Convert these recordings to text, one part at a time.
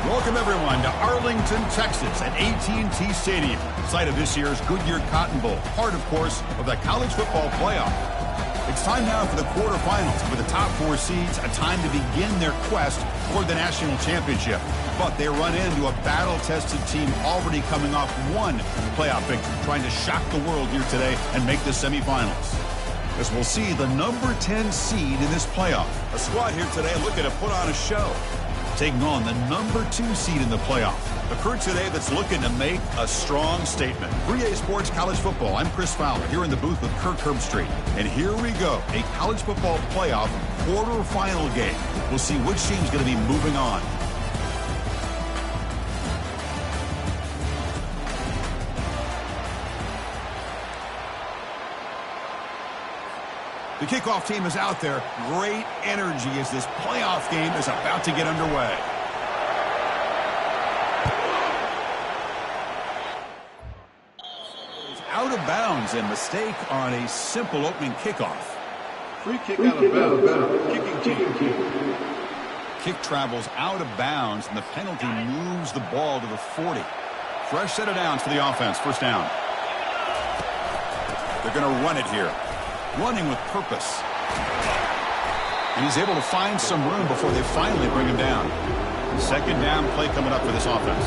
Welcome, everyone, to Arlington, Texas at AT&T Stadium, site of this year's Goodyear Cotton Bowl, part, of course, of the college football playoff. It's time now for the quarterfinals, with the top 4 seeds, a time to begin their quest for the national championship. But they run into a battle-tested team already coming off one playoff victory, trying to shock the world here today and make the semifinals. As we'll see the number 10 seed in this playoff. A squad here today looking to put on a show, taking on the number 2 seed in the playoff. A crew today that's looking to make a strong statement. 3A Sports College Football, I'm Chris Fowler, here in the booth with Kirk Herbstreit. And here we go, a college football playoff quarterfinal game. We'll see which team's going to be moving on. The kickoff team is out there. Great energy as this playoff game is about to get underway. Out of bounds, and mistake on a simple opening kickoff. Free kick out of bounds. Kicking team. Kick travels out of bounds, and the penalty moves the ball to the 40. Fresh set of downs for the offense. First down. They're going to run it here. Running with purpose. And he's able to find some room before they finally bring him down. Second down play coming up for this offense.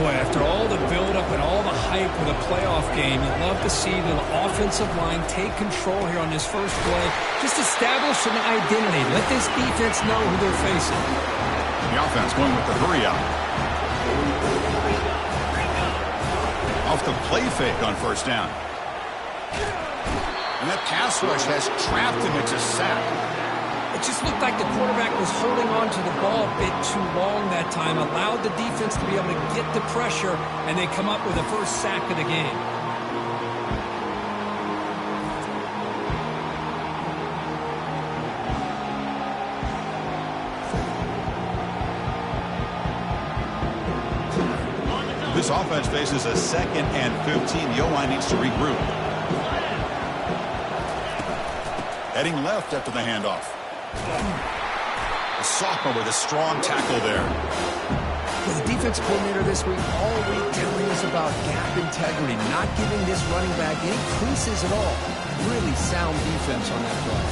Boy, after all the build-up and all the hype with a playoff game, you'd love to see the offensive line take control here on this first play. Just establish an identity. Let this defense know who they're facing. The offense going with the hurry up. Off the play fake on first down. And that pass rush has trapped him. It's a sack. It just looked like the quarterback was holding on to the ball a bit too long that time, allowed the defense to be able to get the pressure, and they come up with the first sack of the game. This offense faces a 2nd and 15. The O-line needs to regroup. Heading left after the handoff. A sophomore with a strong tackle there. Well, the defense coordinator this week all week telling us about gap integrity, not giving this running back any creases at all. Really sound defense on that play.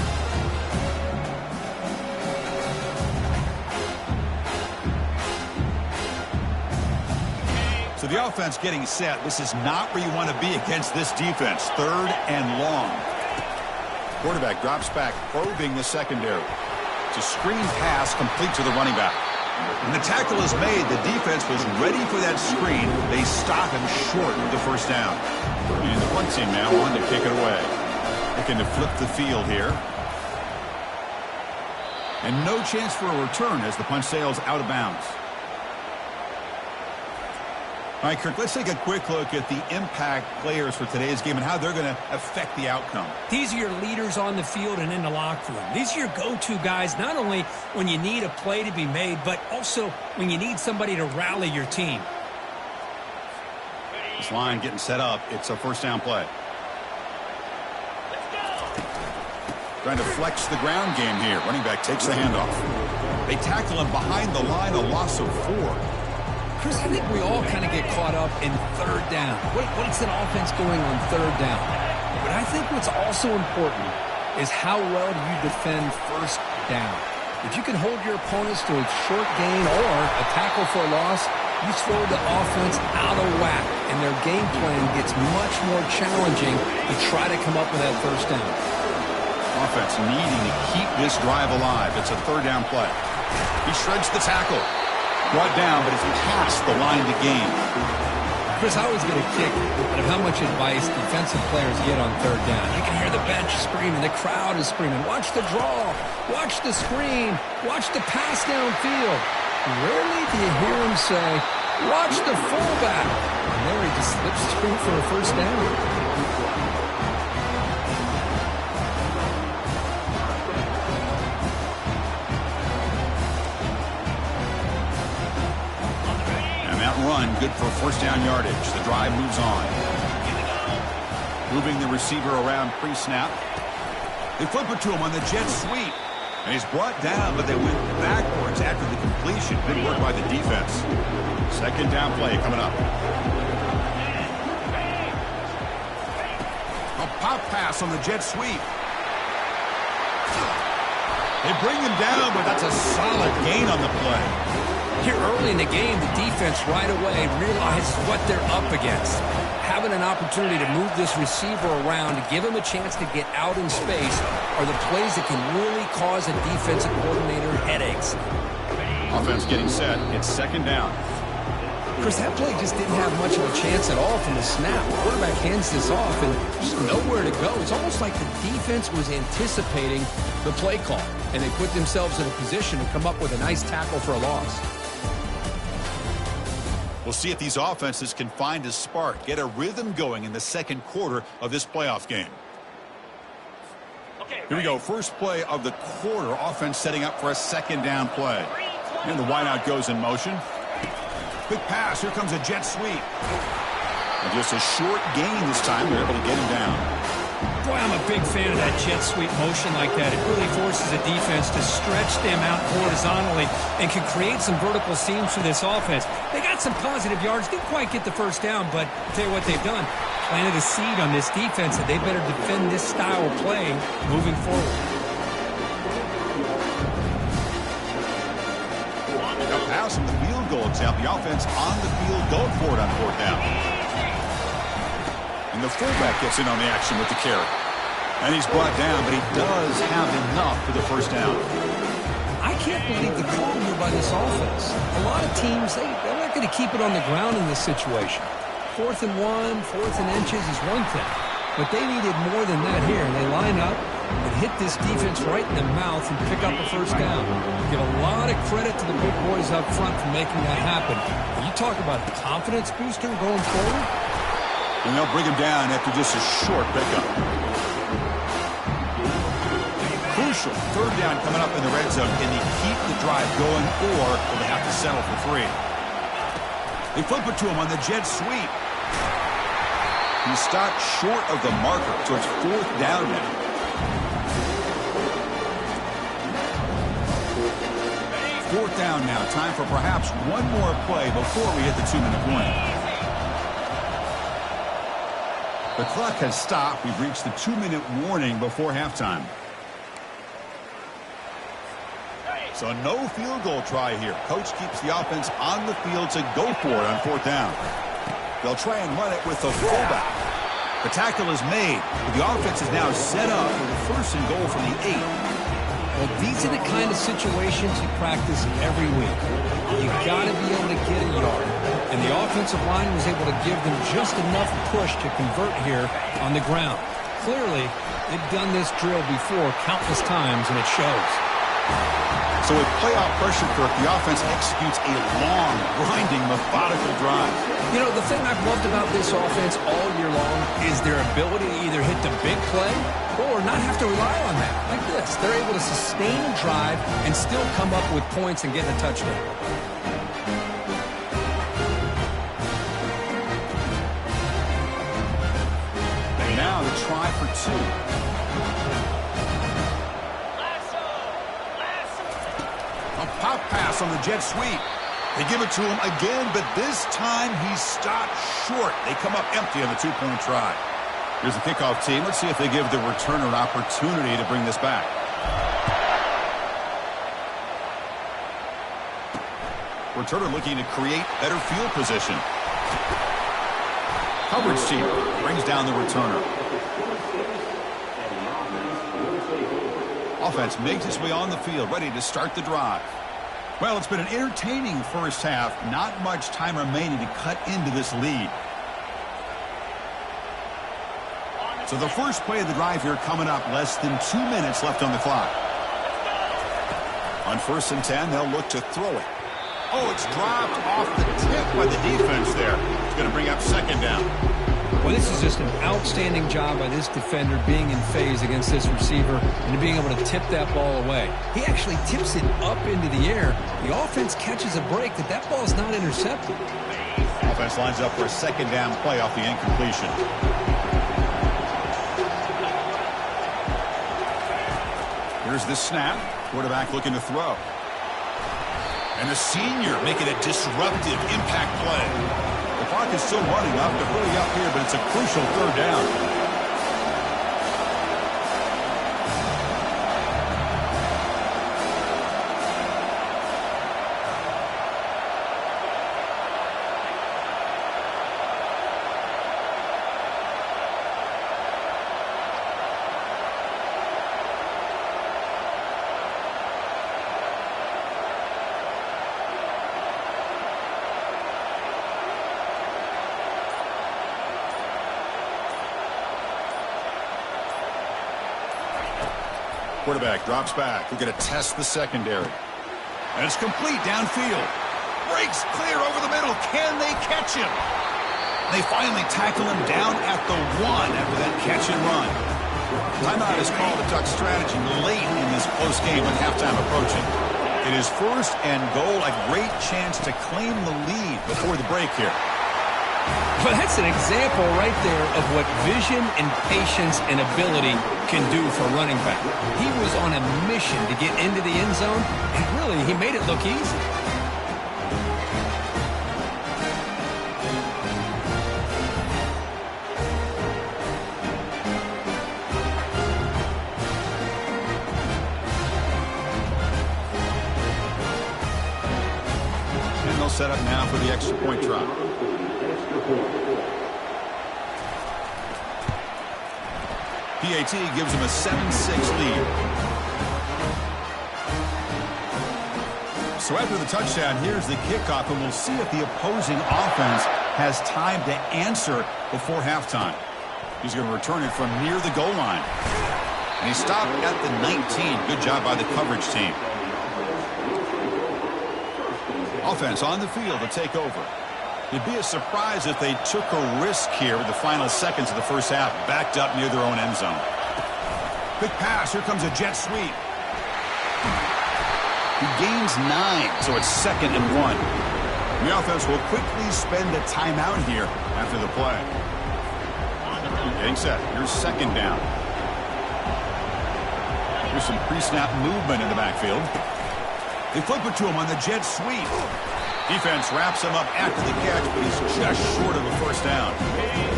So the offense getting set. This is not where you want to be against this defense. 3rd and long. Quarterback drops back, probing the secondary. It's a screen pass complete to the running back. When the tackle is made, the defense was ready for that screen. They stop him short of the first down. And the punt team now on to kick it away. Looking to flip the field here. And no chance for a return as the punt sails out of bounds. All right, Kirk, let's take a quick look at the impact players for today's game and how they're going to affect the outcome. These are your leaders on the field and in the locker room. These are your go-to guys, not only when you need a play to be made, but also when you need somebody to rally your team. This line getting set up. It's a first down play. Trying to flex the ground game here. Running back takes the handoff. They tackle him behind the line, a loss of 4. Chris, I think we all kind of get caught up in 3rd down. What's an offense going on 3rd down? But I think what's also important is how well do you defend 1st down. If you can hold your opponents to a short gain or a tackle for a loss, you throw the offense out of whack, and their game plan gets much more challenging to try to come up with that 1st down. Offense needing to keep this drive alive. It's a 3rd down play. He shreds the tackle. Brought down, but it's past the line to gain. Chris, I always get a kick out of how much advice defensive players get on 3rd down. You can hear the bench screaming, the crowd is screaming, watch the draw, watch the screen, watch the pass downfield. Rarely do you hear him say, watch the fullback. And there he just slips through for a 1st down. Run, good for 1st down yardage. The drive moves on. Moving the receiver around pre-snap. They flip it to him on the jet sweep. And he's brought down, but they went backwards after the completion. Good work by the defense. Second down play coming up. A pop pass on the jet sweep. They bring him down, but that's a solid gain on the play. Here early in the game, the defense right away realizes what they're up against. Having an opportunity to move this receiver around to give him a chance to get out in space are the plays that can really cause a defensive coordinator headaches. Offense getting set. It's second down. Chris, that play just didn't have much of a chance at all from the snap. The quarterback hands this off and just nowhere to go. It's almost like the defense was anticipating the play call, and they put themselves in a position to come up with a nice tackle for a loss. We'll see if these offenses can find a spark, get a rhythm going in the second quarter of this playoff game. Here we go. First play of the quarter. Offense setting up for a second down play. And the wideout goes in motion. Quick pass. Here comes a jet sweep. And just a short gain this time. They're able to get him down. Boy, I'm a big fan of that jet sweep motion like that. It really forces a defense to stretch them out horizontally and can create some vertical seams for this offense. They got some positive yards. Didn't quite get the first down, but I'll tell you what they've done. Planted a seed on this defense that they better defend this style of play moving forward. A pass from the field goal attempt. The offense on the field going for it on fourth down. And the fullback gets in on the action with the carry. And he's brought down, but he does have enough for the first down. I can't believe the call here by this offense. A lot of teams, they're not going to keep it on the ground in this situation. 4th and 1, 4th and inches is one thing. But they needed more than that here. They line up and hit this defense right in the mouth and pick up a first down. Give a lot of credit to the big boys up front for making that happen. You talk about a confidence booster going forward. And they'll bring him down after just a short pickup. Crucial third down coming up in the red zone. Can they keep the drive going, or will they have to settle for 3? They flip it to him on the jet sweep. He stopped short of the marker, so it's fourth down now. Fourth down now. Time for perhaps one more play before we hit the 2-minute point. The clock has stopped. We've reached the 2-minute warning before halftime. So no field goal try here. Coach keeps the offense on the field to go for it on fourth down. They'll try and run it with the fullback. The tackle is made, but the offense is now set up with a first and goal from the 8. Well, these are the kind of situations you practice every week. You got to be able to get a yard. And the offensive line was able to give them just enough push to convert here on the ground. Clearly, they've done this drill before countless times, and it shows. So with playoff pressure, Kirk, the offense executes a long, grinding, methodical drive. You know, the thing I've loved about this offense all year long is their ability to either hit the big play or not have to rely on that. Like this, they're able to sustain a drive and still come up with points and get a touchdown. And now the try for 2. Pop pass on the jet sweep. They give it to him again, but this time he's stopped short. They come up empty on the 2-point try. Here's the kickoff team. Let's see if they give the returner an opportunity to bring this back. Returner looking to create better field position. Coverage team brings down the returner. Offense makes its way on the field, ready to start the drive. Well, it's been an entertaining first half. Not much time remaining to cut into this lead. So the first play of the drive here coming up. Less than 2 minutes left on the clock. On 1st and 10, they'll look to throw it. Oh, it's dropped off the tip by the defense there. It's going to bring up second down. Well, this is just an outstanding job by this defender being in phase against this receiver and being able to tip that ball away. He actually tips it up into the air. The offense catches a break that ball's not intercepted. Offense lines up for a second down play off the incompletion. Here's the snap. Quarterback looking to throw. And the senior making a disruptive impact play. The clock is still running up. They're really up here, but it's a crucial third down. Quarterback drops back. We're going to test the secondary. And it's complete downfield. Breaks clear over the middle. Can they catch him? They finally tackle him down at the 1 after that catch and run. Timeout is called to duck strategy late in this close game with halftime approaching. It is first and goal. A great chance to claim the lead before the break here. Well, that's an example right there of what vision and patience and ability can do for a running back. He was on a mission to get into the end zone, and really, he made it look easy. And they'll set up now for the extra point try. PAT gives them a 7-6 lead. So after the touchdown, here's the kickoff, and we'll see if the opposing offense has time to answer before halftime. He's going to return it from near the goal line. And he stopped at the 19. Good job by the coverage team. Offense on the field to take over. It'd be a surprise if they took a risk here with the final seconds of the first half, backed up near their own end zone. Quick pass. Here comes a jet sweep. He gains 9, so it's 2nd and 1. The offense will quickly spend a timeout here after the play. Getting set. Here's 2nd down. Here's some pre-snap movement in the backfield. They flip it to him on the jet sweep. Defense wraps him up after the catch, but he's just short of a first down.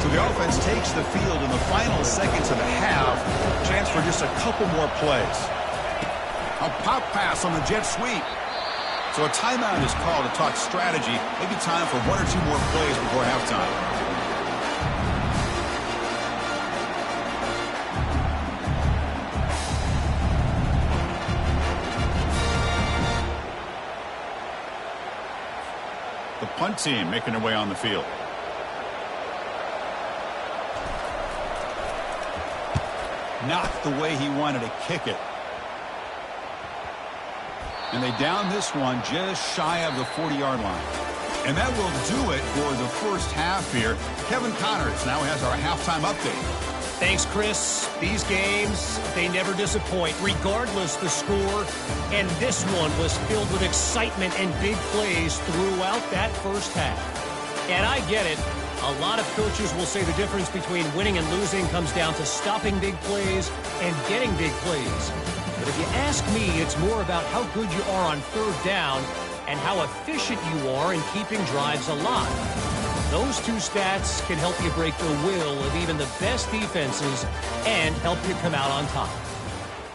So the offense takes the field in the final seconds of the half. Chance for just a couple more plays. A pop pass on the jet sweep. So a timeout is called to talk strategy. Maybe time for 1 or 2 more plays before halftime. The punt team making their way on the field. Not the way he wanted to kick it. And they down this one just shy of the 40-yard line. And that will do it for the first half here. Kevin Connors now has our halftime update. Thanks, Chris. These games, they never disappoint, regardless the score. And this one was filled with excitement and big plays throughout that first half. And I get it. A lot of coaches will say the difference between winning and losing comes down to stopping big plays and getting big plays. But if you ask me, it's more about how good you are on 3rd down and how efficient you are in keeping drives alive. Those 2 stats can help you break the will of even the best defenses and help you come out on top.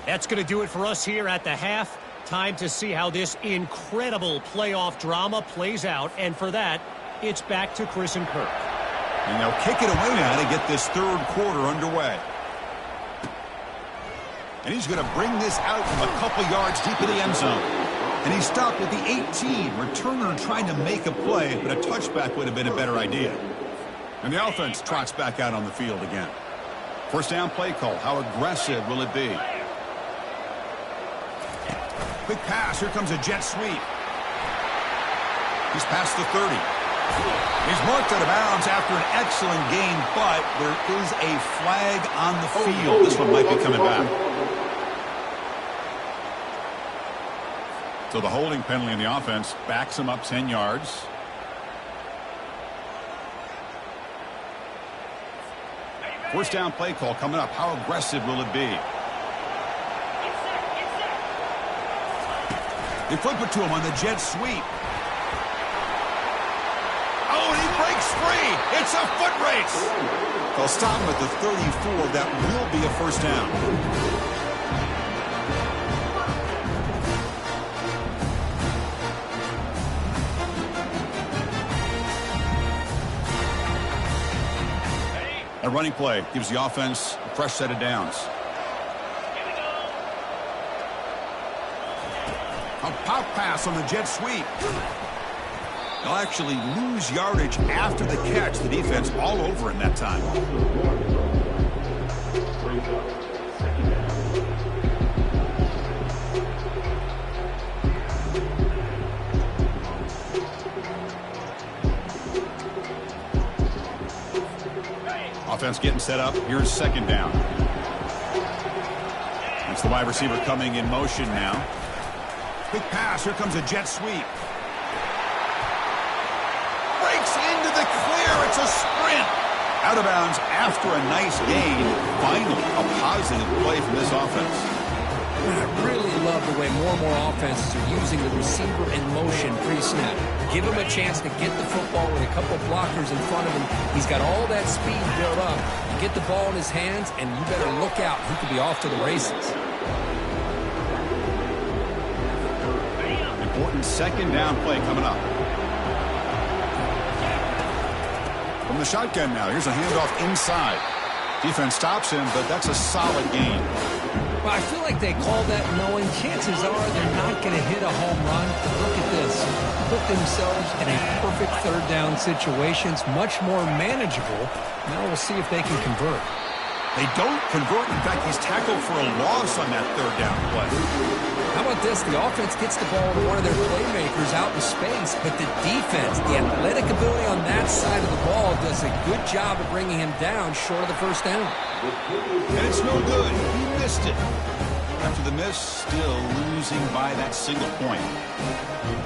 That's going to do it for us here at the half. Time to see how this incredible playoff drama plays out. And for that, it's back to Chris and Kirk. And they'll kick it away now to get this 3rd quarter underway. And he's going to bring this out from a couple yards deep in the end zone. And he stopped at the 18. Returner trying to make a play, but a touchback would have been a better idea. And the offense trots back out on the field again. First down play call. How aggressive will it be? Quick pass. Here comes a jet sweep. He's past the 30. He's marked out of bounds after an excellent gain, but there is a flag on the field. This one might be coming back. So the holding penalty in the offense backs him up 10 yards. First down play call coming up. How aggressive will it be? They flip it to him on the jet sweep. Oh, and he breaks free. It's a foot race. They'll stop him at the 34. That will be a first down. A running play gives the offense a fresh set of downs. A pop pass on the jet sweep. They'll actually lose yardage after the catch. The defense all over in that time. Offense getting set up. Here's second down. It's the wide receiver coming in motion now. Quick pass. Here comes a jet sweep. Breaks into the clear. It's a sprint. Out of bounds after a nice gain. Finally, a positive play from this offense. I really love the way more and more offenses are using the receiver in motion pre-snap. Give him a chance to get the football with a couple blockers in front of him. He's got all that speed built up. You get the ball in his hands, and you better look out. He could be off to the races. Important second down play coming up. From the shotgun now, here's a handoff inside. Defense stops him, but that's a solid gain. Well, I feel like they call that knowing chances are they're not going to hit a home run. But look at this. Put themselves in a perfect third down situation. It's much more manageable. Now we'll see if they can convert. They don't convert. In fact, he's tackled for a loss on that third down play. How about this? The offense gets the ball to one of their playmakers out in space, but the defense, the athletic ability on that side of the ball does a good job of bringing him down short of the first down. And it's no good. He missed it. After the miss, still losing by that single point.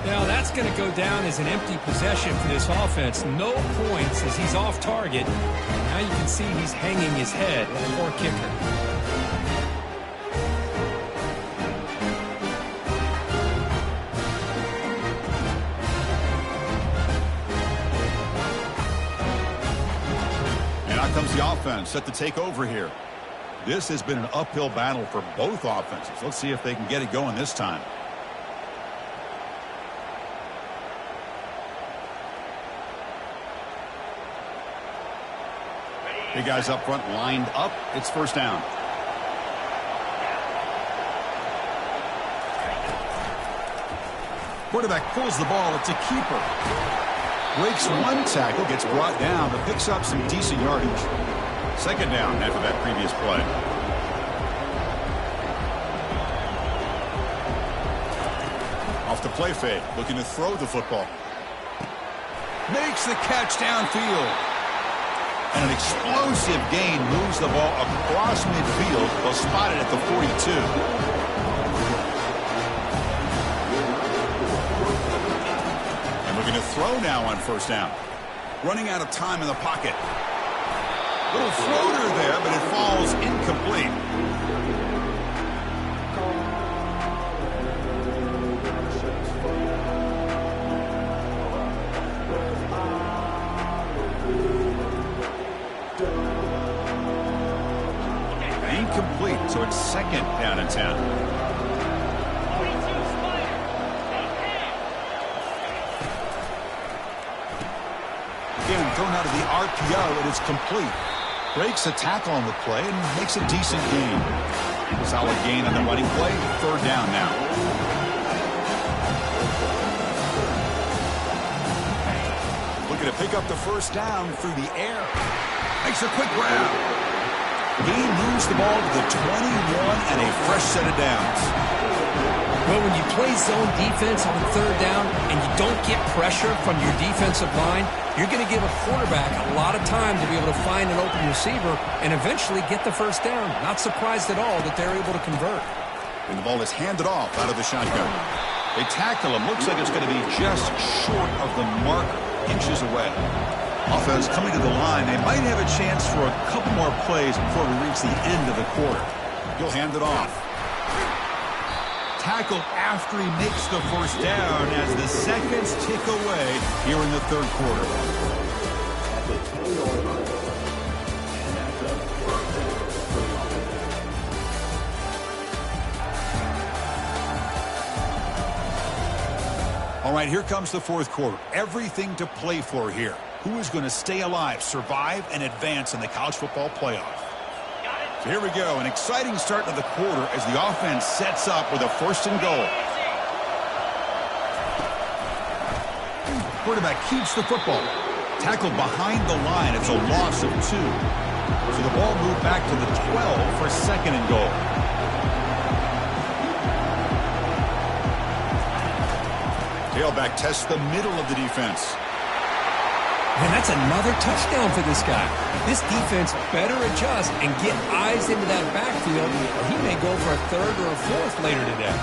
Now that's going to go down as an empty possession for this offense. No points as he's off target. Now you can see he's hanging his head. Poor kicker. Comes the offense set to take over here. This has been an uphill battle for both offenses. Let's see if they can get it going this time. Big guys up front lined up. It's first down. Quarterback pulls the ball. It's a keeper. Breaks one tackle, gets brought down, but picks up some decent yardage. Second down after that previous play. Off the play fake, looking to throw the football. Makes the catch downfield. And an explosive gain moves the ball across midfield. They'll spot it at the 42. Going to throw now on first down. Running out of time in the pocket. Little floater there, but it falls incomplete. Incomplete, so it's second down and 10. Thrown out of the RPO, and it's complete. Breaks a tackle on the play and makes a decent gain. Solid gain on the running play. Third down now. Looking to pick up the first down through the air. Makes a quick grab. Gain moves the ball to the 21 and a fresh set of downs. Well, when you play zone defense on third down and you don't get pressure from your defensive line, you're going to give a quarterback a lot of time to be able to find an open receiver and eventually get the first down. Not surprised at all that they're able to convert. And the ball is handed off out of the shotgun. They tackle him. Looks like it's going to be just short of the marker, inches away. Offense coming to the line. They might have a chance for a couple more plays before we reach the end of the quarter. He'll hand it off. tackled after he makes the first down as the seconds tick away here in the third quarter. All right, here comes the fourth quarter. Everything to play for here. Who is going to stay alive, survive, and advance in the college football playoff? So here we go. An exciting start to the quarter as the offense sets up with a first and goal. Quarterback keeps the football. Tackled behind the line. It's a loss of 2. So the ball moved back to the 12 for second and goal. Tailback tests the middle of the defense. And that's another touchdown for this guy. This defense better adjust and get eyes into that backfield, or he may go for a third or a fourth later today.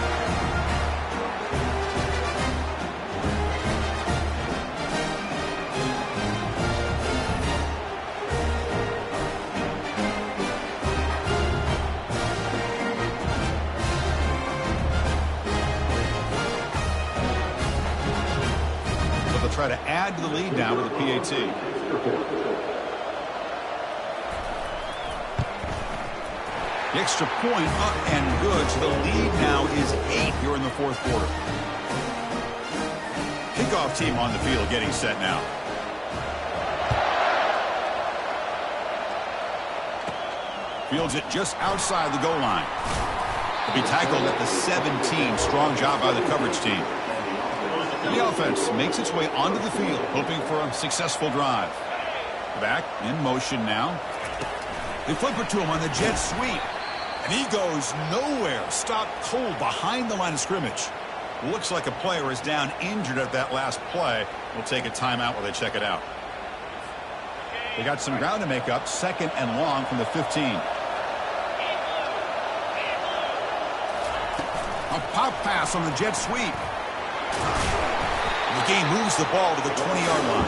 Try to add to the lead now with a PAT. The extra point up and good. So the lead now is 8 here in the fourth quarter. Kickoff team on the field getting set now. Fields it just outside the goal line. He'll be tackled at the 17. Strong job by the coverage team. The offense makes its way onto the field, hoping for a successful drive. Back in motion now. They flip it to him on the jet sweep. And he goes nowhere. Stopped cold behind the line of scrimmage. Looks like a player is down injured at that last play. We'll take a timeout while they check it out. They got some ground to make up. Second and long from the 15. A pop pass on the jet sweep. The game moves the ball to the 20-yard line.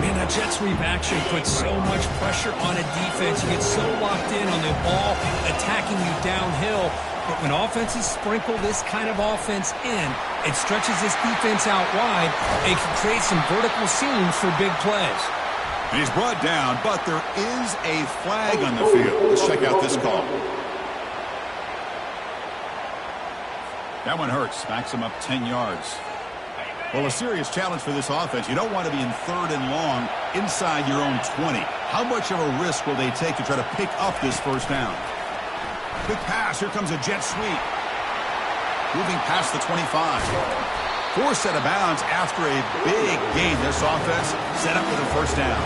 Man, that jet sweep action puts so much pressure on a defense. You get so locked in on the ball attacking you downhill. But when offenses sprinkle this kind of offense in, it stretches this defense out wide and can create some vertical seams for big plays. And he's brought down, but there is a flag on the field. Let's check out this call. That one hurts. Backs him up 10 yards. Well, a serious challenge for this offense. You don't want to be in third and long inside your own 20. How much of a risk will they take to try to pick up this first down? Quick pass. Here comes a jet sweep. Moving past the 25. Forced out of bounds after a big gain. This offense set up with a first down.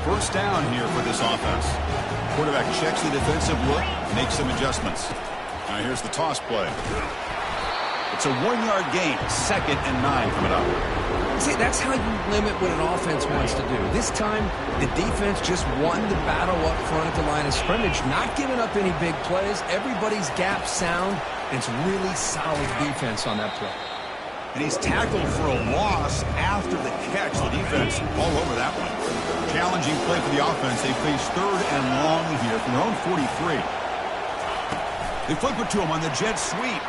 First down here for this offense. Quarterback checks the defensive look, makes some adjustments. Now here's the toss play. It's a 1-yard gain, 2nd and 9 coming up. See, that's how you limit what an offense wants to do. This time, the defense just won the battle up front at the line of scrimmage, not giving up any big plays. Everybody's gap sound. It's really solid defense on that play. And he's tackled for a loss after the catch. The defense all over that one. Challenging play for the offense. They face third and long here from their own 43. They flip it to him on the jet sweep.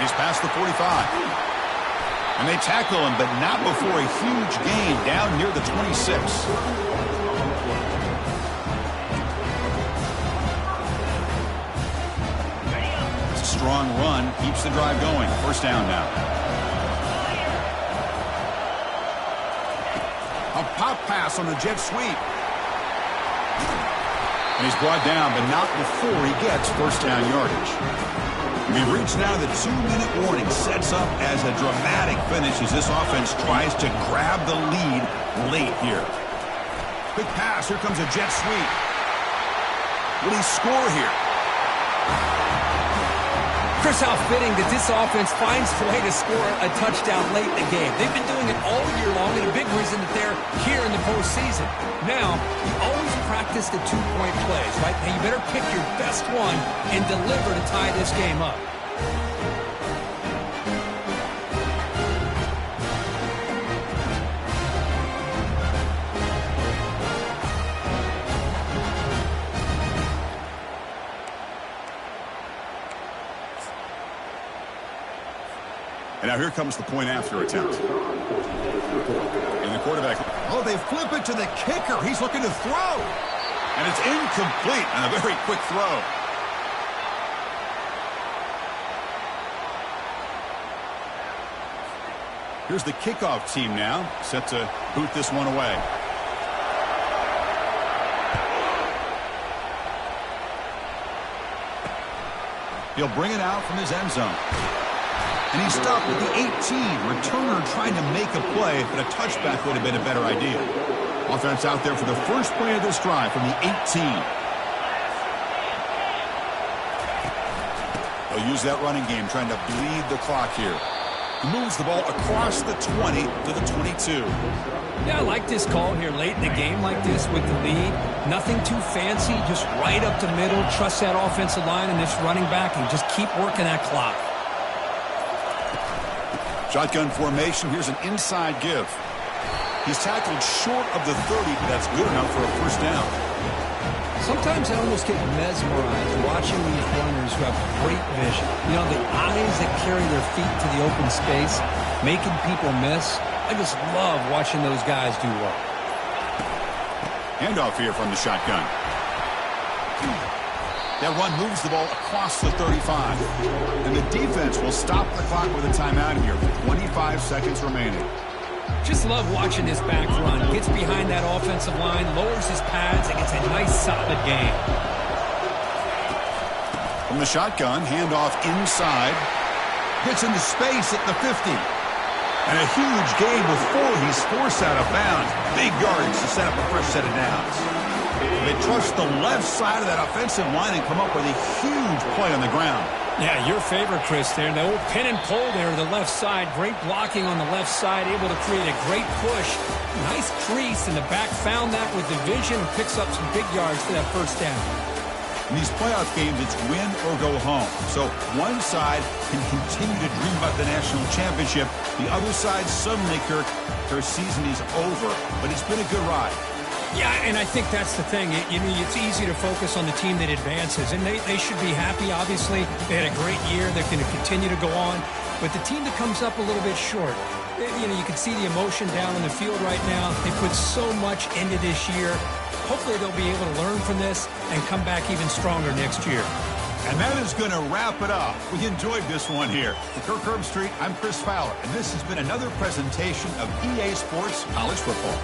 He's past the 45. And they tackle him, but not before a huge gain down near the 26. It's a strong run. Keeps the drive going. First down now. A pop pass on the jet sweep. And he's brought down, but not before he gets first down yardage. We've reached now the 2-minute warning. Sets up as a dramatic finish as this offense tries to grab the lead late here. Quick pass. Here comes a jet sweep. Will he score here? Chris, how fitting that this offense finds a way to score a touchdown late in the game. They've been doing it all year long, and a big reason that they're here in the postseason. Now, you always practice the two-point plays, right? Now, you better pick your best one and deliver to tie this game up. And now here comes the point after attempt. And the quarterback, oh, they flip it to the kicker. He's looking to throw. And it's incomplete on a very quick throw. Here's the kickoff team now, set to boot this one away. He'll bring it out from his end zone. And he's stopped at the 18. Returner trying to make a play, but a touchback would have been a better idea. Offense out there for the first play of this drive from the 18. They'll use that running game, trying to bleed the clock here. He moves the ball across the 20 to the 22. Yeah, I like this call here late in the game like this with the lead. Nothing too fancy, just right up the middle. Trust that offensive line and this running back and just keep working that clock. Shotgun formation. Here's an inside give. He's tackled short of the 30, but that's good enough for a first down. Sometimes I almost get mesmerized watching these runners who have great vision. You know, the eyes that carry their feet to the open space, making people miss. I just love watching those guys do work. Handoff here from the shotgun. That run moves the ball across the 35. And the defense will stop the clock with a timeout here with 25 seconds remaining. Just love watching this back run. Gets behind that offensive line, lowers his pads, and gets a nice, solid gain. From the shotgun, handoff inside. Gets into space at the 50. And a huge gain before he's forced out of bounds. Big yards to set up a fresh set of downs. They trust the left side of that offensive line and come up with a huge play on the ground. Yeah, your favorite, Chris, there. The old pin and pull there to the left side. Great blocking on the left side, able to create a great push. Nice crease, and the back found that with the vision and picks up some big yards for that first down. In these playoff games, it's win or go home. So one side can continue to dream about the national championship. The other side, suddenly, Kirk, their season is over. But it's been a good ride. Yeah, and I think that's the thing. It's easy to focus on the team that advances, and they should be happy, obviously. They had a great year. They're going to continue to go on. But the team that comes up a little bit short, you can see the emotion down on the field right now. They put so much into this year. Hopefully they'll be able to learn from this and come back even stronger next year. And that is going to wrap it up. We enjoyed this one here. For Kirk Herbstreit, I'm Chris Fowler, and this has been another presentation of EA Sports College Football.